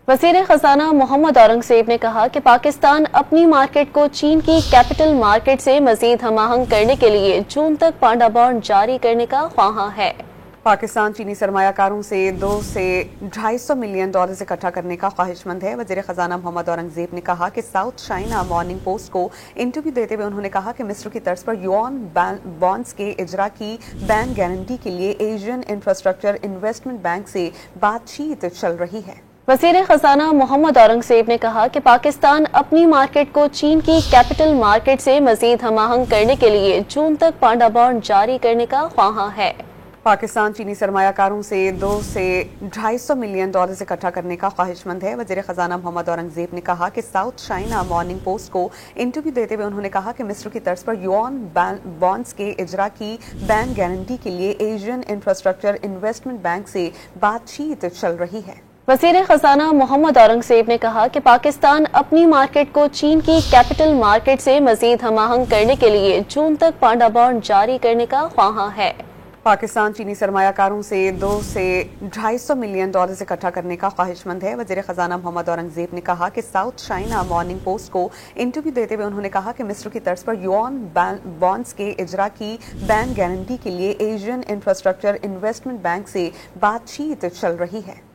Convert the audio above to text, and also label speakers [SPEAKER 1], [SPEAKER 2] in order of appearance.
[SPEAKER 1] वज़ीर ख़ज़ाना मोहम्मद औरंगज़ेब ने कहा कि पाकिस्तान अपनी मार्केट को चीन की कैपिटल मार्केट से मज़ीद हम-आहंग करने के लिए जून तक पांडा बॉन्ड जारी करने का ख्वाहां है।
[SPEAKER 2] पाकिस्तान चीनी सरमायाकारों से $2 से $250 मिलियन इकट्ठा करने का ख्वाहिशमंद है। वज़ीर ख़ज़ाना मोहम्मद औरंगज़ेब ने कहा कि साउथ चाइना मॉर्निंग पोस्ट को इंटरव्यू देते हुए उन्होंने कहा कि मिस्र की तर्ज पर युआन बॉन्ड्स के इजरा की बैंक गारंटी के लिए एशियन इंफ्रास्ट्रक्चर इन्वेस्टमेंट बैंक से बातचीत चल रही है।
[SPEAKER 1] वज़ीर ख़ज़ाना मोहम्मद औरंगज़ेब ने कहा कि पाकिस्तान अपनी मार्केट को चीन की कैपिटल मार्केट से मज़ीद हम-आहंग करने के लिए जून तक पांडा बॉन्ड जारी करने का ख्वाहां है।
[SPEAKER 2] पाकिस्तान चीनी सरमायाकारों से $2 से $250 मिलियन इकट्ठा करने का ख्वाहिशमंद है। वज़ीर ख़ज़ाना मोहम्मद औरंगज़ेब ने कहा कि साउथ चाइना मॉर्निंग पोस्ट को इंटरव्यू देते हुए उन्होंने कहा कि मिस्र की तर्ज पर युआन बॉन्ड्स के इजरा की बैंक गारंटी के लिए एशियन इंफ्रास्ट्रक्चर इन्वेस्टमेंट बैंक से बातचीत चल रही है।
[SPEAKER 1] वज़ीर ख़ज़ाना मोहम्मद औरंगज़ेब ने कहा कि पाकिस्तान अपनी मार्केट को चीन की कैपिटल मार्केट से मज़ीद हम-आहंग करने के लिए जून तक पांडा बॉन्ड जारी करने का ख्वाहां है।
[SPEAKER 2] पाकिस्तान चीनी सरमायाकारों से $2 से $250 मिलियन इकट्ठा करने का ख्वाहिशमंद है। वज़ीर ख़ज़ाना मोहम्मद औरंगज़ेब ने कहा कि साउथ चाइना मॉर्निंग पोस्ट को इंटरव्यू देते हुए उन्होंने कहा कि मिस्र की तर्ज पर युआन बॉन्ड्स के इजरा की बैंक गारंटी के लिए एशियन इंफ्रास्ट्रक्चर इन्वेस्टमेंट बैंक से बातचीत चल रही है।